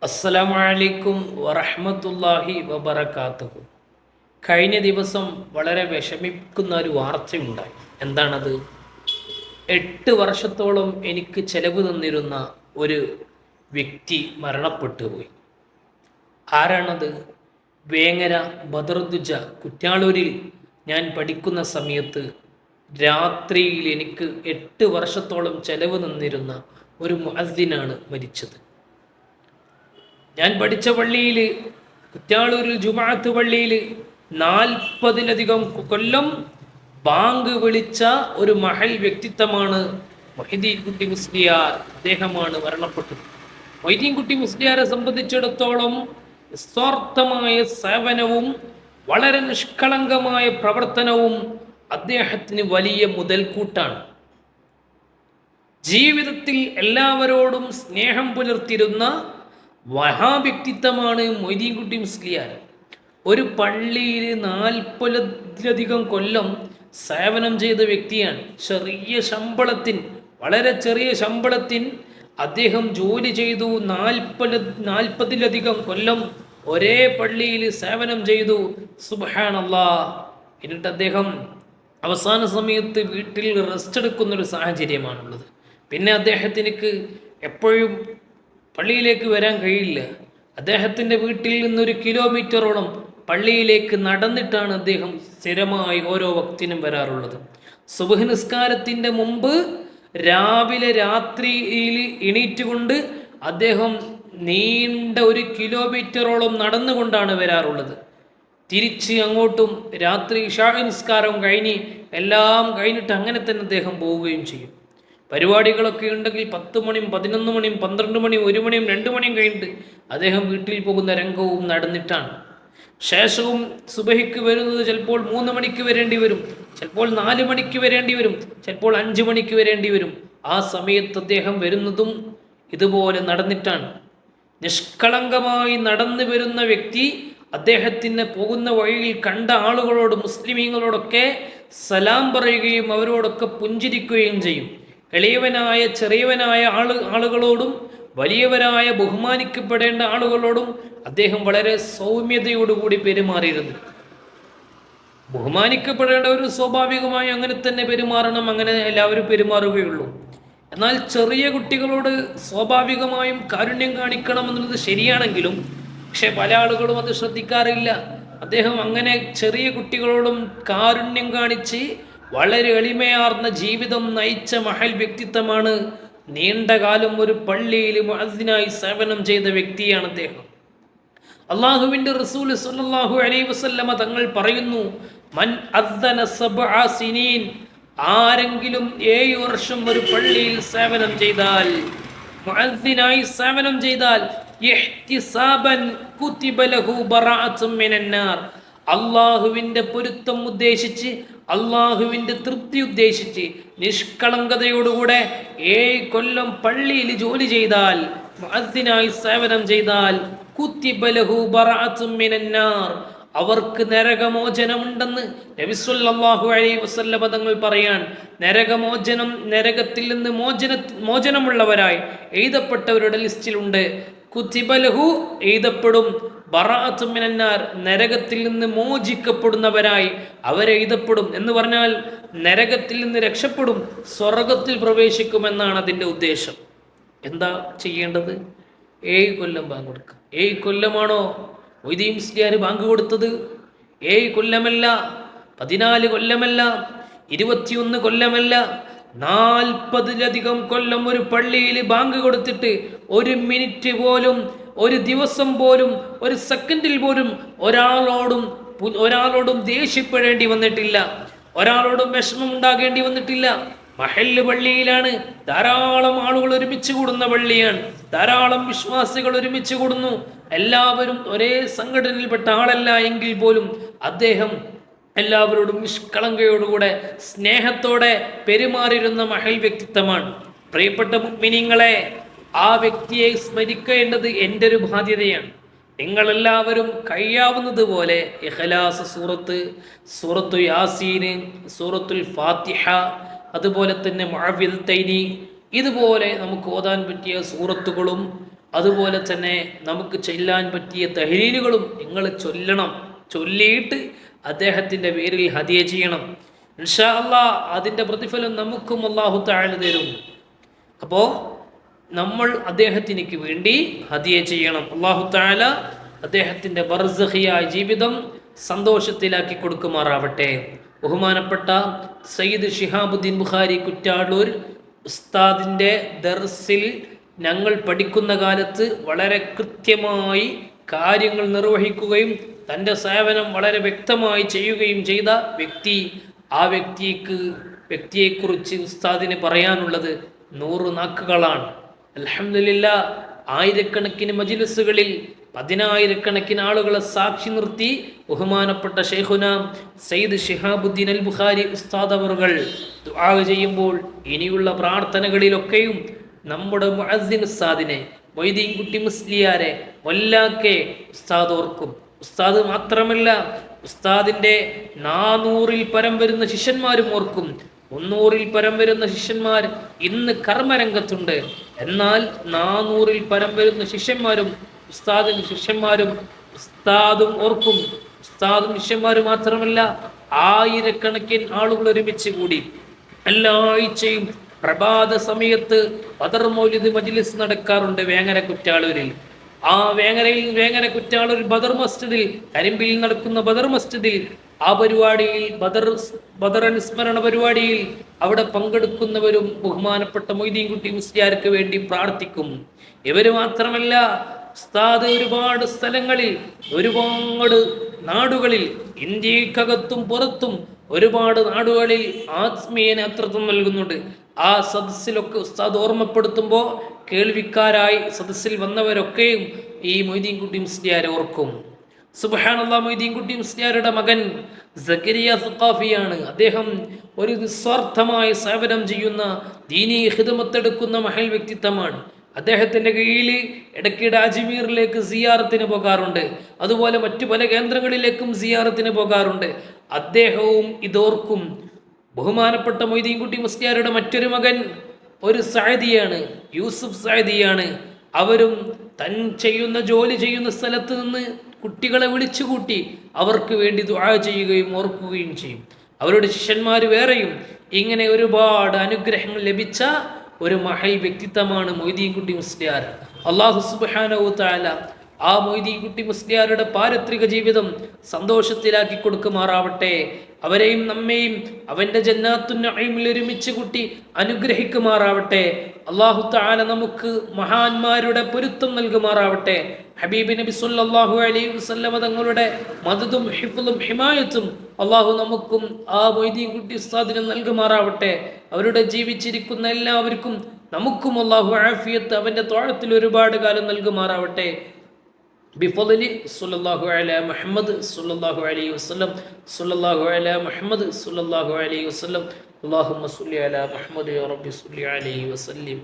അസ്സലാമു അലൈക്കും വറഹ്മത്തുള്ളാഹി വബറകാതുഹു. കഴിഞ്ഞ ദിവസം വളരെ വിഷമിക്കുന്ന ഒരു വാർത്തയുണ്ടായി. എന്താണത്? 8 വർഷത്തോളം എനിക്ക് ചെലവ് തന്നിരുന്ന ഒരു വ്യക്തി മരണപ്പെട്ടു പോയി. ആരാണത്? വേങ്ങര ബദറുദ്ദുജ കുറ്റ്യാളൂരിൽ ഞാൻ പഠിക്കുന്ന സമയത്ത് രാത്രിയിൽ എനിക്ക് 8 വർഷത്തോളം ചെലവ് തന്നിരുന്ന ഒരു മുഅദ്ദിനാണ് മരിച്ചത്. ഞാൻ പഠിച്ച പള്ളിയിൽ, കുറ്റ്യാളൂരിൽ ജുമാഅത്ത് പള്ളിയിൽ 40-ലധികം കൊല്ലം ബാങ്ക് വിളിച്ച ഒരു മഹൽ വ്യക്തിത്വമാണ് മൊയ്തീൻ കുട്ടി മുസ്ലിയാർ. അദ്ദേഹമാണ് മരണപ്പെട്ടത്. മൊയ്തീൻ കുട്ടി മുസ്ലിയാരെ സംബന്ധിച്ചിടത്തോളം നിസ്വാർത്ഥമായ സേവനവും വളരെ നിഷ്കളങ്കമായ പ്രവർത്തനവും അദ്ദേഹത്തിന് വലിയ മുതൽക്കൂട്ടാണ്. ജീവിതത്തിൽ എല്ലാവരോടും സ്നേഹം പുലർത്തിയിരുന്ന മഹാവ്യക്തിത്വമാണ് മൊയ്തീൻ കുട്ടി മുസ്ലിയാർ. ഒരു പള്ളിയിൽ 40-ലധികം കൊല്ലം സേവനം ചെയ്ത വ്യക്തിയാണ്. വളരെ ചെറിയ ശമ്പളത്തിന് അദ്ദേഹം ജോലി ചെയ്തു. 40-ലധികം കൊല്ലം ഒരേ പള്ളിയിൽ സേവനം ചെയ്തു. സുബ്ഹാനല്ലാഹ്. എന്നിട്ട് അദ്ദേഹം അവസാന സമയത്ത് വീട്ടിൽ റെസ്റ്റ് എടുക്കുന്നൊരു സാഹചര്യമാണുള്ളത്. പിന്നെ അദ്ദേഹത്തിനക്ക് എപ്പോഴും പള്ളിയിലേക്ക് വരാൻ കഴിയില്ല. അദ്ദേഹത്തിൻ്റെ വീട്ടിൽ നിന്നൊരു കിലോമീറ്ററോളം പള്ളിയിലേക്ക് നടന്നിട്ടാണ് അദ്ദേഹം സ്ഥിരമായി ഓരോ വക്തിനും വരാറുള്ളത്. സുബ്ഹ് നിസ്കാരത്തിൻ്റെ മുമ്പ് രാവിലെ രാത്രിയിൽ എണീറ്റുകൊണ്ട് അദ്ദേഹം നീണ്ട 1 കിലോമീറ്ററോളം നടന്നുകൊണ്ടാണ് വരാറുള്ളത്. തിരിച്ച് അങ്ങോട്ടും രാത്രി ഇശാ നിസ്കാരം കഴിഞ്ഞ് എല്ലാം കഴിഞ്ഞിട്ട് അങ്ങനെ തന്നെ അദ്ദേഹം പോവുകയും ചെയ്യും. പരിപാടികളൊക്കെ ഉണ്ടെങ്കിൽ 10 മണിയും 11 മണിയും 12 മണിയും 1 മണിയും 2 മണിയും കഴിഞ്ഞിട്ട് അദ്ദേഹം വീട്ടിൽ പോകുന്ന രംഗവും നടന്നിട്ടാണ്. ശേഷവും സുബഹിക്ക് വരുന്നത് ചിലപ്പോൾ 3 മണിക്ക് വരേണ്ടി വരും, ചിലപ്പോൾ 4 മണിക്ക് വരേണ്ടി വരും, ചിലപ്പോൾ 5 മണിക്ക് വരേണ്ടി വരും. ആ സമയത്ത് അദ്ദേഹം വരുന്നതും ഇതുപോലെ നടന്നിട്ടാണ്. നിഷ്കളങ്കമായി നടന്നു വരുന്ന വ്യക്തി അദ്ദേഹത്തിന് പോകുന്ന വഴിയിൽ കണ്ട ആളുകളോട്, മുസ്ലിമീങ്ങളോടൊക്കെ സലാം പറയുകയും അവരോടൊക്കെ പുഞ്ചിരിക്കുകയും ചെയ്യും. എളിയവനായ ചെറിയവനായ ആളുകളോടും വലിയവരായ ബഹുമാനിക്കപ്പെടേണ്ട ആളുകളോടും അദ്ദേഹം വളരെ സൗമ്യതയോടുകൂടി പെരുമാറിയിരുന്നു. ബഹുമാനിക്കപ്പെടേണ്ടവർ സ്വാഭാവികമായി അങ്ങനെ തന്നെ പെരുമാറണം, അങ്ങനെ എല്ലാവരും പെരുമാറുകയുള്ളൂ. എന്നാൽ ചെറിയ കുട്ടികളോട് സ്വാഭാവികമായും കാരുണ്യം കാണിക്കണം എന്നുള്ളത് ശരിയാണെങ്കിലും പക്ഷെ പല ആളുകളും അത് ശ്രദ്ധിക്കാറില്ല. അദ്ദേഹം അങ്ങനെ ചെറിയ കുട്ടികളോടും കാരുണ്യം കാണിച്ച് വളരെ എളിമയാർന്ന ജീവിതം നയിച്ച മഹൽ വ്യക്തിത്വമാണ്. നീണ്ടകാലം ഒരു പള്ളിയിൽ മുഅദ്ദിനായി സേവനം ചെയ്ത വ്യക്തിയാണ് അദ്ദേഹം. അള്ളാഹുവിൻ്റെ റസൂൽ സ്വല്ലല്ലാഹു അലൈഹി വസല്ലമ തങ്ങൾ പറയുന്നു, മൻ അദ്ദന സബ്അ സിനീൻ, ആരെങ്കിലും 7 വർഷം ഒരു പള്ളിയിൽ സേവനം ചെയ്താൽ, മുഅദ്ദിനായി സേവനം ചെയ്താൽ, ഇഹ്തിസാബൻ കുതിബ ലഹു ബറാഅത്തും മിനന്നാർ, അള്ളാഹുവിൻ്റെ പൊരുത്തം ഉദ്ദേശിച്ച്, അള്ളാഹുവിൻ്റെ തൃപ്തി ഉദ്ദേശിച്ച് നിഷ്കളങ്കതയോടുകൂടെ 7 കൊല്ലം പള്ളിയിൽ ജോലി ചെയ്താൽ, മുഅദ്ദിനായി സേവനം ചെയ്താൽ, കുതിബ ലഹു ബറാഅത്തും മിനന്നാർ, അവർക്ക് നരകമോചനമുണ്ടെന്ന് നബി സല്ലല്ലാഹു അലൈഹി വസല്ലം തങ്ങൾ പറയാൻ. നരകമോചനം, നരകത്തിൽ നിന്ന് മോചനമുള്ളവരായി എഴുതപ്പെട്ടവരുടെ ലിസ്റ്റിലുണ്ട്. കുതിബ ലഹു എഴുതപ്പെടും, ബറാഅത്തും മിനന്നാർ നരകത്തിൽ നിന്ന് മോചിക്കപ്പെടുന്നവരായി അവരെഴുതപ്പെടും. എന്ന് പറഞ്ഞാൽ നരകത്തിൽ നിന്ന് രക്ഷപ്പെടും, സ്വർഗത്തിൽ പ്രവേശിക്കുമെന്നാണ് അതിൻ്റെ ഉദ്ദേശം. എന്താ ചെയ്യേണ്ടത്? 7 കൊല്ലം ബാങ്ക് കൊടുക്കുക. 7 കൊല്ലമാണോ മൊയ്തീൻ മുസ്ലിയാർ ബാങ്ക് കൊടുത്തത്? 7 കൊല്ലമല്ല, 14 കൊല്ലമല്ല, 21 കൊല്ലമല്ല, 40-ലധികം കൊല്ലം ഒരു പള്ളിയിൽ ബാങ്ക് കൊടുത്തിട്ട് 1 മിനിറ്റ് പോലും, 1 ദിവസം പോലും, 1 സെക്കൻഡിൽ പോലും ഒരാളോടും ദേഷ്യപ്പെടേണ്ടി വന്നിട്ടില്ല, ഒരാളോടും വിഷമം ഉണ്ടാകേണ്ടി വന്നിട്ടില്ല. മഹല്ല് പള്ളിയിലാണ്, ധാരാളം ആളുകൾ ഒരുമിച്ച് കൂടുന്ന പള്ളിയാണ്, ധാരാളം വിശ്വാസികൾ ഒരുമിച്ച് കൂടുന്നു. എല്ലാവരും ഒരേ സംഘടനയിൽപ്പെട്ട ആളല്ല എങ്കിൽ പോലും അദ്ദേഹം എല്ലാവരോടും നിഷ്കളങ്കയോടുകൂടെ സ്നേഹത്തോടെ പെരുമാറിയിരുന്ന മഹൽ വ്യക്തിത്വമാണ്. പ്രിയപ്പെട്ട മുഅ്മിനീങ്ങളെ, ആ വ്യക്തിയെ സ്മരിക്കേണ്ടത് എൻ്റെ ഒരു ബാധ്യതയാണ്. നിങ്ങളെല്ലാവരും കഴിയാവുന്നതുപോലെ ഇഖ്ലാസ് സൂറത്ത്, സൂറത്തു യാസീൻ, സൂറത്തുൽ ഫാത്തിഹ, അതുപോലെ തന്നെ മുഅവ്വിദത്തൈനി, ഇതുപോലെ നമുക്ക് ഓതാൻ പറ്റിയ സൂറത്തുകളും അതുപോലെ തന്നെ നമുക്ക് ചെല്ലാൻ പറ്റിയ തഹ്ലീലുകളും നിങ്ങൾ ചൊല്ലണം. ചൊല്ലിയിട്ട് അദ്ദേഹത്തിൻ്റെ പേരിൽ ഹദിയ ചെയ്യണം. ഇൻഷാ അല്ലാഹ് അതിൻ്റെ പ്രതിഫലം നമുക്കും അല്ലാഹു തആല തരും. അപ്പോൾ നമ്മൾ അദ്ദേഹത്തിനു വേണ്ടി ഹദിയ ചെയ്യണം. അല്ലാഹു തആല അദ്ദേഹത്തിൻ്റെ ബർസഖിയായ ജീവിതം സന്തോഷത്തിലാക്കി കൊടുക്കുമാറാവട്ടെ. ബഹുമാനപ്പെട്ട സയ്യിദ് ശിഹാബുദ്ദീൻ ബുഖാരി കുറ്റാളൂർ ഉസ്താദിൻ്റെ ദർസിൽ ഞങ്ങൾ പഠിക്കുന്ന കാലത്ത് വളരെ കൃത്യമായി കാര്യങ്ങൾ നിർവഹിക്കുകയും തൻ്റെ സേവനം വളരെ വ്യക്തമായി ചെയ്യുകയും ചെയ്ത വ്യക്തി. ആ വ്യക്തിയെക്കുറിച്ച് ഉസ്താദിന് പറയാനുള്ളത് 100 നാക്കുകളാണ്. അൽഹംദുലില്ലാ, ആയിരക്കണക്കിന് മജ്‌ലിസുകളിൽ 10,000-കണക്കിന് ആളുകളെ സാക്ഷി നിർത്തി ബഹുമാനപ്പെട്ട ശൈഖുന സയ്യിദ് ശിഹാബുദ്ദീൻ അൽ ബുഖാരി ഉസ്താദ് അവറുകൾ ദുആ ചെയ്യുമ്പോൾ ഇനിയുള്ള പ്രാർത്ഥനകളിലൊക്കെയും നമ്മുടെ മുഅദ്ദിൻ ഉസ്താദിനെ, മൊയ്തീൻ കുട്ടി മുസ്ലിയാരെ, വല്ലാക്കെ ഉസ്താദ് ഓർക്കും. ഉസ്താദ് മാത്രമല്ല, ഉസ്താദിൻ്റെ 400-ൽ പരം വരുന്ന ശിഷ്യന്മാരും ഓർക്കും. 300-ൽ പരം വരുന്ന ശിഷ്യന്മാർ ഇന്ന് കർമ്മരംഗത്തുണ്ട്. എന്നാൽ 400-ൽ പരം വരുന്ന ശിഷ്യന്മാരും ഉസ്താദും ഓർക്കും. ഉസ്താദും ശിഷ്യന്മാരും മാത്രമല്ല, ആയിരക്കണക്കിന് ആളുകൾ ഒരുമിച്ച് കൂടി എല്ലാ ആഴ്ചയും പ്രഭാത സമയത്ത് ബദർ മൗലിദ് മജ്ലിസ് നടക്കാറുണ്ട് വേങ്ങര കുറ്റാളൂരിൽ. ആ വേങ്ങര കുറ്റാളൂർ ബദർ മസ്ജിദിൽ, കരിമ്പിൽ നടക്കുന്ന ബദർ മസ്ജിദിൽ, ആ പരിപാടിയിൽ ബദർ അനുസ്മരണ പരിപാടിയിൽ അവിടെ പങ്കെടുക്കുന്നവരും ബഹുമാനപ്പെട്ട മൊയ്തീൻ കുട്ടി മുസ്ലിയാർക്ക് വേണ്ടി പ്രാർത്ഥിക്കും. ഇവർ മാത്രമല്ല, ഉസ്താദ് ഒരുപാട് സ്ഥലങ്ങളിൽ, ഒരുപാട് നാടുകളിൽ, ഇന്ത്യക്കകത്തും പുറത്തും ഒരുപാട് നാടുകളിൽ ആത്മീയ നേതൃത്വം നൽകുന്നുണ്ട്. ആ സദസ്സിലൊക്കെ ഉസ്താദ് ഓർമ്മപ്പെടുത്തുമ്പോൾ കേൾവിക്കാരായി സദസ്സിൽ വന്നവരൊക്കെയും ഈ മൊയ്തീൻ കുട്ടി മുസ്ലിയാരെ ഓർക്കും. സുബ്ഹാനല്ലാഹ്, മൊയ്തീൻ കുട്ടി മുസ്ലിയാരുടെ മകൻ സക്കരിയ സഖാഫിയാണ്. അദ്ദേഹം ഒരു നിസ്വാർത്ഥമായ സേവനം ചെയ്യുന്ന, ദീനീ ഖിദ്മത്തെടുക്കുന്ന മഹൽ വ്യക്തിത്വമാണ്. അദ്ദേഹത്തിൻ്റെ കീഴിൽ ഇടയ്ക്കിടെ അജ്മീറിലേക്ക് സിയാറത്തിന് പോകാറുണ്ട്. അതുപോലെ മറ്റു പല കേന്ദ്രങ്ങളിലേക്കും സിയാറത്തിന് പോകാറുണ്ട്. അദ്ദേഹവും ഇതോർക്കും. ബഹുമാനപ്പെട്ട മൊയ്തീൻ കുട്ടി മുസ്ലിയാരുടെ മറ്റൊരു മകൻ ഒരു സഅദിയാണ്, യൂസുഫ് സഅദിയാണ്. അവരും ജോലി ചെയ്യുന്ന സ്ഥലത്ത് നിന്ന് കുട്ടികളെ വിളിച്ചുകൂട്ടി അവർക്ക് വേണ്ടി ദുആ ചെയ്യുകയും ഓർക്കുകയും ചെയ്യും. അവരുടെ ശിഷ്യന്മാർ വേറെയും. ഇങ്ങനെ ഒരുപാട് അനുഗ്രഹങ്ങൾ ലഭിച്ച ഒരു മഹൽ വ്യക്തിത്വമാണ് മൊയ്തീൻ കുട്ടി മുസ്ലിയാർ. അല്ലാഹു സുബ്ഹാനഹു തആല ആ മൊയ്തീൻ കുട്ടി മുസ്ലിയാരുടെ പാരത്രിക ജീവിതം സന്തോഷത്തിലാക്കി കൊടുക്കുമാറാവട്ടെ. അവരെയും നമ്മെയും അവൻ്റെ ജന്നാത്തുൻ നഈമിൽ ഒരുമിച്ച് കൂട്ടി അനുഗ്രഹിക്കുമാറാവട്ടെ. അല്ലാഹു തആല നമുക്ക് മഹാന്മാരുടെ പൊരുത്തം നൽകുമാറാവട്ടെ. ഹബീബ് നബി സല്ലല്ലാഹു അലൈഹി വസല്ലം തങ്ങളുടെ മദദും ഹിഫ്ളും ഹിമായത്തും അല്ലാഹു നമുക്കും ആ മൊയ്തീൻ കുട്ടി ഉസ്താദിന് നൽകുമാറാവട്ടെ. അവരുടെ ജീവിച്ചിരിക്കുന്ന എല്ലാവർക്കും നമുക്കും അല്ലാഹു ആഫിയത്ത് അവൻ്റെ ത്വാഅത്തിൽ ഒരുപാട് കാലം നൽകുമാറാവട്ടെ. بفضل صلى الله على محمد صلى الله عليه وسلم صلى الله على محمد صلى الله عليه وسلم اللهم صل على محمد يا رب صل عليه وسلم.